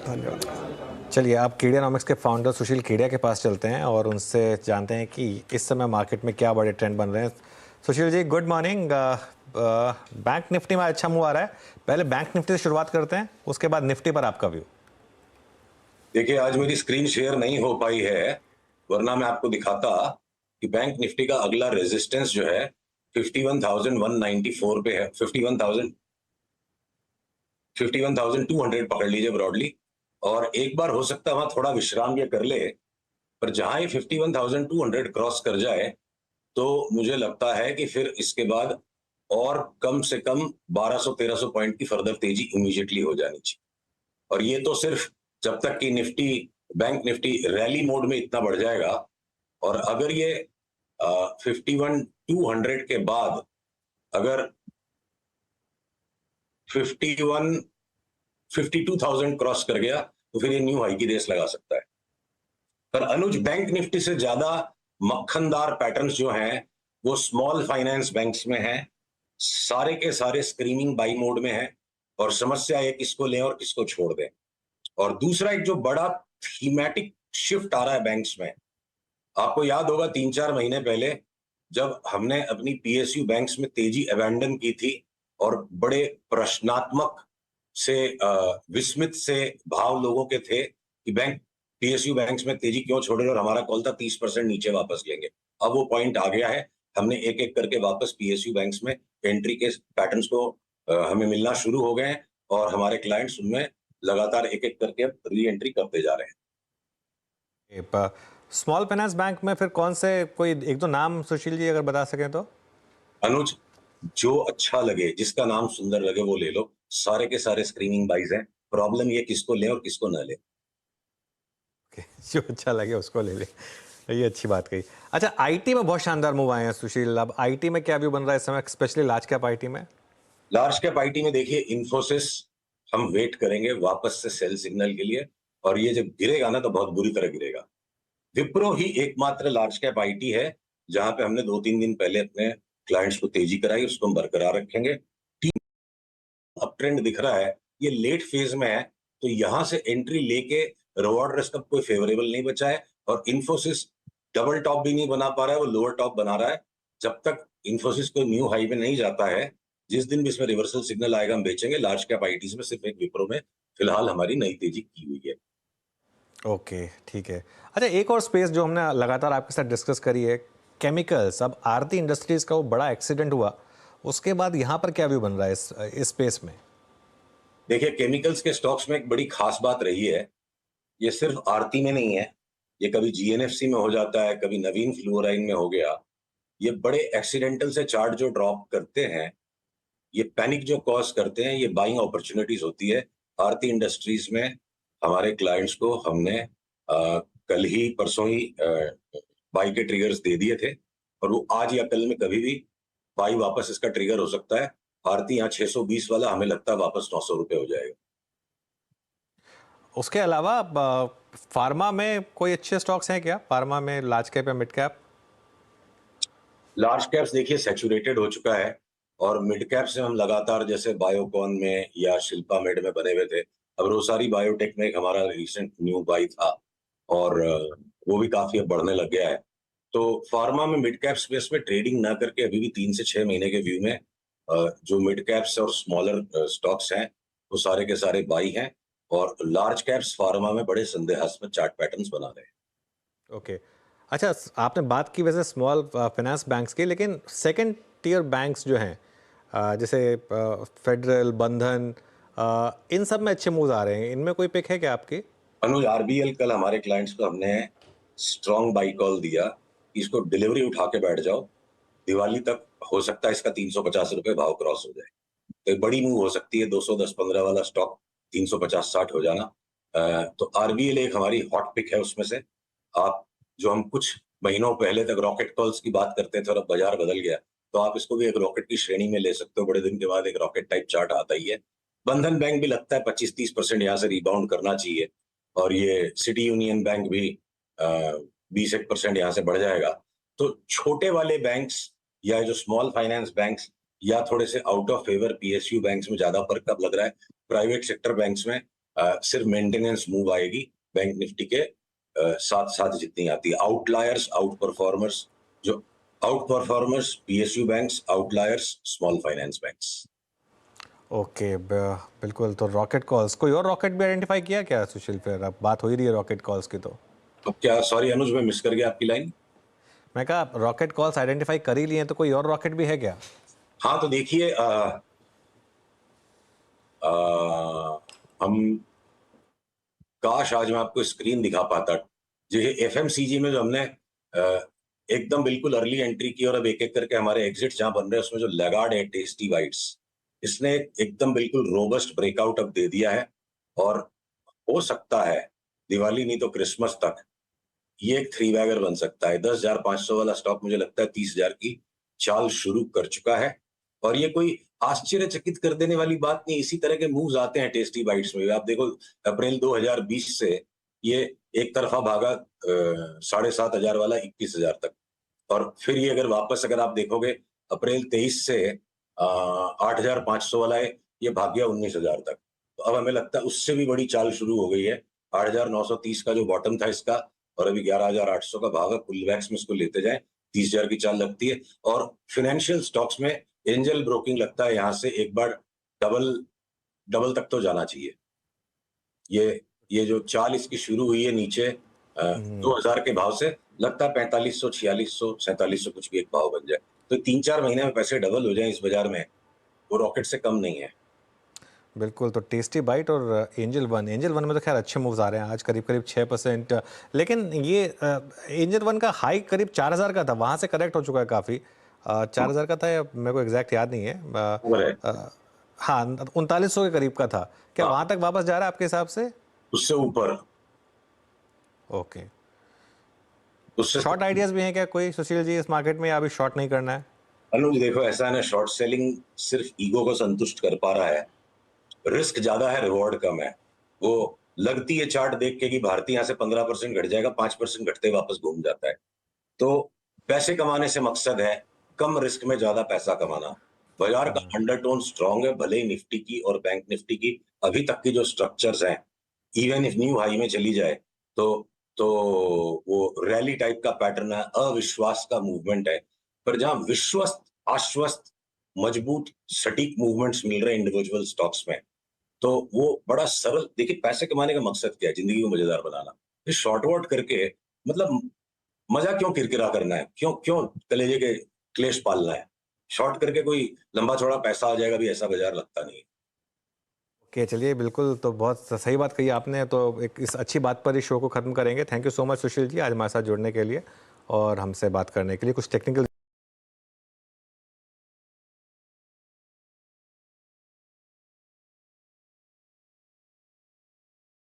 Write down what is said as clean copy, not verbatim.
धन्यवाद। चलिए आप केडियानॉमिक्स के फाउंडर सुशील केडिया के पास चलते हैं और उनसे जानते हैं कि इस समय मार्केट में क्या बड़े ट्रेंड बन रहे हैं। Sushil ji good morning. Bank Nifty में अच्छा मूव आ रहा है, पहले बैंक निफ्टी से शुरुआत करते हैं, उसके बाद निफ्टी पर आपका व्यू। देखिए आज मेरी स्क्रीन शेयर नहीं हो पाई है, वरना मैं आपको दिखाता कि बैंक निफ्टी का अगला रेजिस्टेंस जो है 51,194 पे है। 51,200 पकड़ लीजिए ब्रॉडली, और एक बार हो सकता है वहां थोड़ा विश्राम ये कर ले, पर जहां ही 51,200 क्रॉस कर जाए तो मुझे लगता है कि फिर इसके बाद और कम से कम 1200-1300 पॉइंट की फर्दर तेजी इमीडिएटली हो जानी चाहिए। और ये तो सिर्फ जब तक कि Nifty bank Nifty rally mode में इतना बढ़ जाएगा, और अगर ये 51,200 के बाद अगर 52,000 क्रॉस कर गया तो फिर ये न्यू हाई की रेस लगा सकता है। पर अनुज, बैंक निफ्टी से ज्यादा मक्खनदार पैटर्न्स जो हैं वो स्मॉल फाइनेंस बैंक्स में हैं। सारे के सारे स्क्रीनिंग बाई मोड में है, और समस्या है किसको लें और किसको छोड़ दें। और दूसरा एक जो बड़ा थीमेटिक शिफ्ट आ रहा है बैंक्स में, आपको याद होगा 3-4 महीने पहले जब हमने अपनी पीएसयू बैंक्स में तेजी अबैंडन की थी और बड़े प्रश्नात्मक से विस्मित से भाव लोगों के थे कि बैंक पीएसयू बैंक्स में तेजी क्यों छोड़ रहे, और हमारा कॉल था 30% नीचे वापस लेंगे। अब वो पॉइंट आ गया है, हमने एक एक करके वापस पीएसयू बैंक्स में एंट्री के पैटर्न्स को हमें मिलना शुरू हो गए हैं, और हमारे क्लाइंट्स उनमें लगातार एक एक करके री एंट्री करते जा रहे हैं। स्मॉल फाइनेंस बैंक में फिर कौन से, कोई एक दो नाम सुशील जी अगर बता सकें तो। अनुज, जो अच्छा लगे, जिसका नाम सुंदर लगे वो ले लो, सारे के सारे स्क्रीनिंग बाइज हैं। प्रॉब्लम ये किसको लें और किसको ना लें। जो अच्छा लगे उसको ले ले, ये अच्छी बात कही। अच्छा, आईटी में बहुत शानदार मूव आए हैं सुशील, अब आईटी में क्या व्यू बन रहा है इस समय, स्पेशली लार्ज कैप आईटी में? लार्ज कैप आईटी में देखिए, इन्फोसिस हम वेट करेंगे वापस से सेल सिग्नल के लिए, और ये जब गिरेगा ना तो बहुत बुरी तरह गिरेगा। विप्रो ही एकमात्र लार्ज कैप आईटी है जहां पे हमने 2-3 दिन पहले अपने क्लाइंट्स को तेजी कराई, उसको हम बरकरार रखेंगे। अप ट्रेंड दिख रहा है, ये लेट फेज में है, तो यहां से एंट्री लेके रिवॉर्ड रिस्क अब कोई फेवरेबल नहीं बचा है। और इन्फोसिस डबल टॉप भी नहीं बना पा रहा है, वो लोअर टॉप बना रहा है। जब तक इन्फोसिस को न्यू हाई में नहीं जाता है, जिस दिन भी इसमें रिवर्सल सिग्नल आएगा हम बेचेंगे। लार्ज कैप आईटीज में सिर्फ एक विप्रो में फिलहाल हमारी नई तेजी की हुई है। ओके, ठीक है। अच्छा, एक और स्पेस जो हमने लगातार आपके साथ डिस्कस करी है, केमिकल्स। अब आरती इंडस्ट्रीज का वो बड़ा एक्सीडेंट हुआ, उसके बाद यहाँ पर क्या व्यू बन रहा है इस स्पेस में? देखिए, केमिकल्स के स्टॉक्स में एक बड़ी खास बात रही है, ये सिर्फ आरती में नहीं है, ये कभी जीएनएफसी में हो जाता है, कभी नवीन फ्लोराइन में हो गया। ये बड़े एक्सीडेंटल से चार्ट जो ड्रॉप करते हैं, ये पैनिक जो कॉज करते हैं, ये बाइंग अपॉर्चुनिटीज होती है। आरती इंडस्ट्रीज में हमारे क्लाइंट्स को हमने कल ही परसों ही बाई के ट्रिगर्स दे दिए थे, और वो आज या कल में कभी भी बाई वापस इसका ट्रिगर हो सकता है। आरती यहाँ 620 वाला हमें लगता है वापस 900 रुपए हो जाएगा। उसके अलावा फार्मा में कोई अच्छे स्टॉक्स हैं क्या, फार्मा में, लार्ज कैप या मिड कैप? लार्ज कैप्स देखिए सैचुरेटेड हो चुका है, और मिड कैप से हम लगातार जैसे बायोकॉन में या शिल्पा मेड में बने हुए थे। अब रोसारी बायोटेक में एक हमारा रिसेंट न्यू बाई था, और वो भी काफी अब बढ़ने लग गया है। तो फार्मा में मिड कैप स्पेस में ट्रेडिंग ना करके अभी भी 3 से 6 महीने के व्यू में जो मिड कैप्स और स्मॉलर स्टॉक्स हैं वो सारे के सारे बाई हैं, और लार्ज कैप्स फार्मा में बड़े संदेहास्पद चार्ट पैटर्न्स बना रहे हैं। ओके। अच्छा, आपने बात की वैसे स्मॉल फाइनेंस बैंक्स की, लेकिन सेकंड टियर बैंक्स जो हैं, जैसे फेडरल, बंधन, इन सब में अच्छे मूव आ रहे हैं, इनमें कोई पिक है क्या आपकी? अनुज, आरबीएल कल हमारे क्लाइंट्स को हमने स्ट्रॉन्ग बाई कॉल दिया, इसको डिलीवरी उठा के बैठ जाओ, दिवाली तक हो सकता है इसका 350 रुपए भाव क्रॉस हो जाए। तो एक बड़ी मूव हो सकती है, 210-15 वाला स्टॉक 350-60 हो जाना। तो आरबीएल एक हमारी हॉट पिक है उसमें से। आप, जो हम कुछ महीनों पहले तक रॉकेट कॉल्स की बात करते थे और अब बाजार बदल गया, तो आप इसको भी एक रॉकेट की श्रेणी में ले सकते हो। बड़े दिन के बाद एक रॉकेट टाइप चार्ट आता ही है। बंधन बैंक भी लगता है 25-30% यहाँ से रिबाउंड करना चाहिए, और ये सिटी यूनियन बैंक भी 20% यहाँ से बढ़ जाएगा। तो छोटे वाले बैंक्स या जो स्मॉल फाइनेंस बैंक्स या थोड़े से out of favour PSU banks में ज्यादा फर्क अब लग रहा है। प्राइवेट सेक्टर बैंक्स में सिर्फ मेंटेनेंस मूव आएगी बैंक निफ्टी के साथ साथ जितनी आती है। आउटलायर्स, आउट परफॉर्मर्स, जो out performers PSU banks, outliers small finance banks. Okay, बिल्कुल। तो रॉकेट कॉल्स, कोई और रॉकेट भी आइडेंटिफाई किया क्या सुशील? फिर अब बात हो ही रही है रॉकेट कॉल्स की, तो क्या, सॉरी अनुज, मैं मिस कर गया आपकी लाइन। मैं कहा रॉकेट कॉल्स आइडेंटिफाई कर ही लिए हैं, तो कोई और रॉकेट भी है क्या? हाँ, तो देखिए, हम, काश आज मैं आपको स्क्रीन दिखा पाता। जो एफएमसीजी में जो हमने एकदम बिल्कुल अर्ली एंट्री की और अब एक एक करके हमारे एग्जिट जहां बन रहे हैं, उसमें जो लैगार्ड है टेस्टी बाइट्स, इसने एकदम बिल्कुल रोबस्ट ब्रेकआउट अब दे दिया है। और हो सकता है दिवाली नहीं तो क्रिसमस तक ये एक थ्री बैगर बन सकता है। 10,500 वाला स्टॉक मुझे लगता है 30,000 की चाल शुरू कर चुका है। और ये कोई आश्चर्यचकित कर देने वाली बात नहीं, इसी तरह के मूव्स आते हैं टेस्टी बाइट्स में। आप देखो, अप्रैल 2020 से ये एक तरफा भागा 7,500 वाला 21,000 तक। और फिर ये अगर आप देखोगे, अप्रैल 23 से 8,500 वाला है, ये भाग गया 19,000 तक। तो अब हमें लगता है उससे भी बड़ी चाल शुरू हो गई है। 8,930 का जो बॉटम था इसका, और अभी 11,800 का भागा, कुल वैक्स में इसको लेते जाए 30,000 की चाल लगती है। और फाइनेंशियल स्टॉक्स में एंजल ब्रोकिंग लगता है यहां से एक बार डबल डबल तक तो जाना चाहिए। ये जो चाल इसकी शुरू हुई है नीचे 2,000 के भाव से, लगता है 4500, 4600, 4700 कुछ भी एक भाव बन जाए, तो 3-4 महीने में पैसे डबल हो जाए इस बाजार में, वो रॉकेट से कम नहीं है। बिल्कुल। तो टेस्टी बाइट और एंजल वन में तो खैर अच्छे मूव्स आ रहे हैं आज, करीब करीब 6%। लेकिन ये एंजल वन का हाई करीब 4,000 का था, वहाँ से करेक्ट हो चुका है काफ़ी। 4,000 का था, या मेरे को एग्जैक्ट याद नहीं है। हाँ, 3900 के करीब का था। क्या वहाँ तक वापस जा रहा है आपके हिसाब से? उससे ऊपर। ओके। उससे शॉर्ट आइडियाज भी हैं क्या कोई सुशील जी इस मार्केट में, या अभी शॉर्ट नहीं करना है? अनुज देखो, ऐसा है ना, शॉर्ट सेलिंग सिर्फ ईगो को संतुष्ट कर पा रहा है। रिस्क ज्यादा है, रिवॉर्ड कम है। वो लगती है चार्ट देख के कि भारतीय यहाँ से 15% घट जाएगा, 5% घटते वापस घूम जाता है। तो पैसे कमाने से मकसद है कम रिस्क में ज्यादा पैसा कमाना। बाजार का अंडरटोन स्ट्रांग है, भले ही निफ्टी की और बैंक निफ्टी की अभी तक की जो स्ट्रक्चर्स हैं, इवन इफ न्यू हाई में चली जाए तो तो वो रैली टाइप का पैटर्न है, अविश्वास का मूवमेंट है। पर जहां विश्वस्त, आश्वस्त, मजबूत, सटीक मूवमेंट्स मिल रहे हैं इंडिविजुअल स्टॉक्स में, तो वो बड़ा सरल। देखिए, पैसे कमाने का मकसद क्या है? जिंदगी को मजेदार बनाना। ये शॉर्ट वॉट करके मतलब मजा क्यों किरकिरा करना है? क्यों क्यों कलेजे के क्लेश पालना है? शॉर्ट करके कोई लंबा चौड़ा पैसा आ जाएगा भी, ऐसा बाजार लगता नहीं है। ओके, चलिए, बिल्कुल। तो बहुत सही बात कही आपने। तो एक इस अच्छी बात पर इस शो को ख़त्म करेंगे। Thank you so much Sushil ji, आज हमारे साथ जुड़ने के लिए और हमसे बात करने के लिए। कुछ टेक्निकल